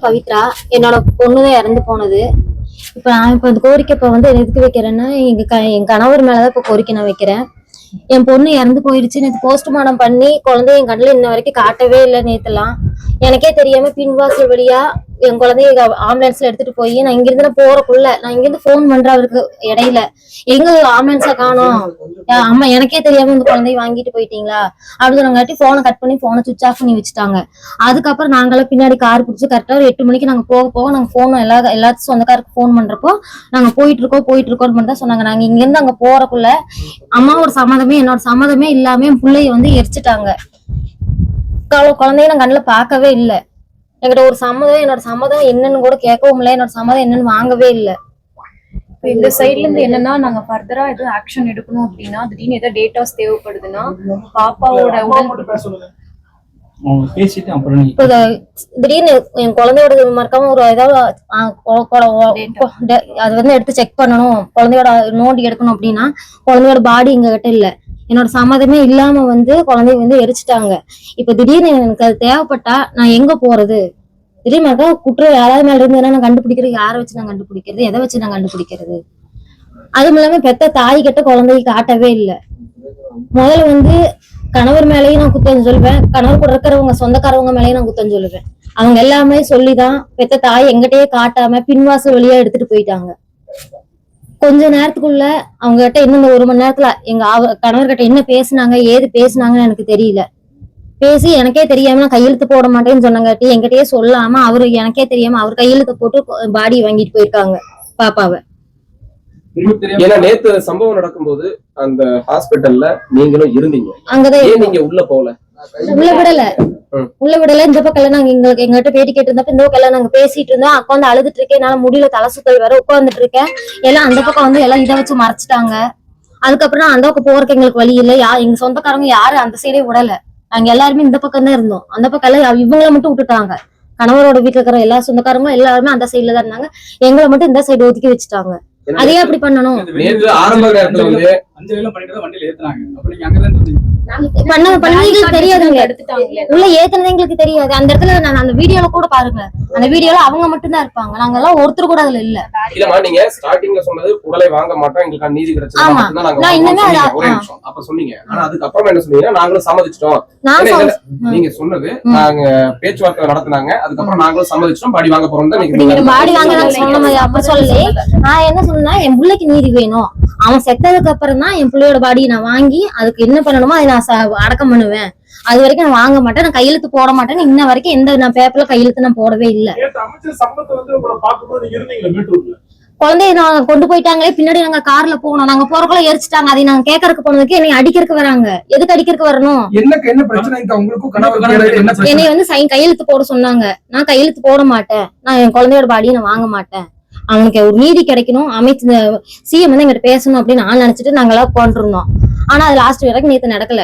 பவித்ரா. என்னோட பொண்ணுதான் இறந்து போனது. இப்ப நான் இந்த கோரிக்கை எதுக்கு வைக்கிறேன்னா, என் கணவர் மேலதான் இப்ப கோரிக்கை நான் வைக்கிறேன். என் பொண்ணு இறந்து போயிடுச்சு. நேற்று போஸ்ட்மார்டம் பண்ணி குழந்தைய என் கண்ணுல இன்ன வரைக்கும் காட்டவே இல்லை. நேத்துலாம் எனக்கே தெரியாம பின்வாசல் வழியா என் குழந்தைய ஆம்புலன்ஸ்ல எடுத்துட்டு போய் நான் இங்கிருந்து போறக்குள்ள நான் இங்கிருந்து போன் பண்றேன் அவருக்கு. இடையில எங்க ஆம்புலன்ஸ காணோம், அம்மா எனக்கே தெரியாம இந்த குழந்தைய வாங்கிட்டு போயிட்டீங்களா அப்படின்னு சொன்னாங்காட்டி போனை கட் பண்ணி போனை சுவிச் ஆஃப் பண்ணி வச்சுட்டாங்க. அதுக்கப்புறம் நாங்களாம் பின்னாடி கார் பிடிச்சி கரெக்டா ஒரு 8 மணிக்கு நாங்க போக நாங்க போன் எல்லாத்துக்கும் சொந்தக்காருக்கு போன் பண்றப்போ நாங்க போயிட்டு இருக்கோம்னு தான் சொன்னாங்க. நாங்க இங்க இருந்து அங்க போறக்குள்ள அம்மாவோட சம்மதமே என்னோட சம்மதமே இல்லாம என் பிள்ளைய எரிச்சுட்டாங்க. குழந்தைய நான் கண்ணுல பாக்கவே இல்லை. என்கிட்ட ஒரு சம்மதம், என்னோட சம்மதம் என்னன்னு கூட கேட்கவும் இல்லை, என்னோட சம்மதம் என்னன்னு வாங்கவே இல்லை. இந்த சைட்ல இருந்து என்னன்னா, நாங்க ஃபர்தரா எதுவும் ஆக்ஷன் எடுக்கணும் அப்படின்னா, திடீர்னு ஏதாவது டேட்டாஸ் தேவைப்படுதுன்னா பாப்பாவோட திடீர்னு என் குழந்தையோட மறக்காம ஒரு ஏதாவது அது எடுத்து செக் பண்ணணும், குழந்தையோட நோண்டி எடுக்கணும் அப்படின்னா குழந்தையோட பாடி எங்க கிட்ட இல்ல. என்னோட சம்மதமே இல்லாம குழந்தைய எரிச்சுட்டாங்க. இப்ப திடீர்னு எனக்கு அது தேவைப்பட்டா நான் எங்க போறது? திடீர்னு குற்றம் யாராவது மேல இருந்ததுன்னா நான் கண்டுபிடிக்கிறது யாரை வச்சு நான் கண்டுபிடிக்கிறது, எதை வச்சு நான் கண்டுபிடிக்கிறது? அதுவும் இல்லாம பெத்த தாய் கிட்ட குழந்தைய காட்டவே இல்லை. முதல்ல கணவர் மேலேயும் நான் குத்தம் சொல்லுவேன், கணவர் கூட இருக்கிறவங்க சொந்தக்காரவங்க மேலேயும் நான் குத்தம் சொல்லுவேன். அவங்க எல்லாமே சொல்லிதான் பெத்த தாய் எங்கிட்டயே காட்டாம பின்வாசல் வழியா எடுத்துட்டு போயிட்டாங்க. கொஞ்ச நேரத்துக்குள்ள அவங்க கிட்ட இன்னும் 1 மணி நேரத்துல எங்க கணவர்கிட்ட என்ன பேசுனாங்க ஏது பேசுனாங்கன்னு எனக்கு தெரியல. பேசி எனக்கே தெரியாம நான் கையெழுத்து போட மாட்டேன்னு சொன்னங்காட்டி என்கிட்டயே சொல்லாம அவரு எனக்கே தெரியாம அவர் கையெழுத்து போட்டு பாடி வாங்கிட்டு போயிருக்காங்க பாப்பாவை. ஏன்னா நேத்து சம்பவம் நடக்கும்போது அந்த ஹாஸ்பிட்டல்ல நீங்களும் இருந்தீங்க, அங்கதான் நீங்க உள்ள போல உள்ள விடல. இந்த பக்கம் நாங்க எங்ககிட்ட பேட்டி கேட்டு இருந்தப்ப இந்த பக்கம் நாங்க பேசிட்டு இருந்தோம். உட்காந்து அழுதுட்டு இருக்கேன், என்னால முடியல, தலை சுத்தல் வேற உட்காந்துட்டு இருக்கேன். எல்லாம் அந்த பக்கம் எல்லாம் இதை வச்சு மறைச்சிட்டாங்க. அதுக்கப்புறம் அந்த பக்கம் போறதுக்கு எங்களுக்கு வழி இல்லை. எங்க சொந்தக்காரங்க யாரும் அந்த சைடே விடல. நாங்க எல்லாருமே இந்த பக்கம் தான் இருந்தோம். அந்த பக்கம் எல்லாம் இவங்களை மட்டும் விட்டுட்டாங்க. கணவரோட வீட்டுல இருக்கிற எல்லா சொந்தக்காரங்களும் எல்லாருமே அந்த சைட்ல தான் இருந்தாங்க. எங்களை மட்டும் இந்த சைடு ஒதுக்கி வச்சுட்டாங்க. அதே அப்படி பண்ணணும் தெரியாதுங்க. உள்ள ஏத்துனது எங்களுக்கு தெரியாது. அந்த இடத்துல நான் அந்த வீடியோல கூட பாருங்க, அந்த வீடியோல அவங்க மட்டும் தான் இருப்பாங்க. நாங்க எல்லாம் ஒருத்தர் கூட அதுல இல்ல. இல்லமா நீங்க ஸ்டார்டிங்ல சொன்னது உடலை வாங்க மாட்டோம், எங்களுக்கு நீதி கிடைச்சது அப்ப சொன்னீங்க. ஆனா அதுக்கு அப்புறமா என்ன சொன்னீங்க? நாங்களும் சம்மதிச்சிட்டோம். நீங்க சொன்னது நாங்க பேச்சுவார்த்தை நடத்தினாங்க, அதுக்கப்புறம் நாங்களும் சம்மதிச்சிட்டோம், பாடி வாங்க போறோம் தான். பாடி வாங்க சொன்ன மாதிரி அப்ப சொல்லி நான் என்ன சொன்னா, என் பிள்ளைக்கு நீதி வேணும். அவன் செத்ததுக்கு அப்புறம் தான் என் பிள்ளையோட பாடியை நான் வாங்கி அதுக்கு என்ன பண்ணணுமோ அதை நான் அடக்கம் பண்ணுவேன். அது வரைக்கும் நான் வாங்க மாட்டேன், நான் கையெழுத்து போட மாட்டேன். இன்ன வரைக்கும் எந்த நான் பேப்பர்ல கையெழுத்து நான் போடவே இல்லை. குழந்தைய நான் கொண்டு போயிட்டாங்களே, பின்னாடி நாங்க கார்ல போனோம். நாங்க போறக்குள்ள எரிச்சிட்டாங்க. அதை நாங்க கேட்கறதுக்கு போனதுக்கு என்னை அடிக்கிறதுக்கு வராங்க. எதுக்கு அடிக்கிறதுக்கு வரணும்? என்னை கையெழுத்து போட சொன்னாங்க. நான் கையெழுத்து போட மாட்டேன், நான் என் குழந்தையோட பாடியை நான் வாங்க மாட்டேன். அவனுக்கு ஒரு நீதி கிடைக்கணும், அமைச்சு சிஎம் எங்கிட்ட பேசணும் அப்படின்னு நான் நினைச்சிட்டு நாங்களாம் உட்காந்துருந்தோம். ஆனா அது லாஸ்ட் வரைக்கும் நேத்து நடக்கல.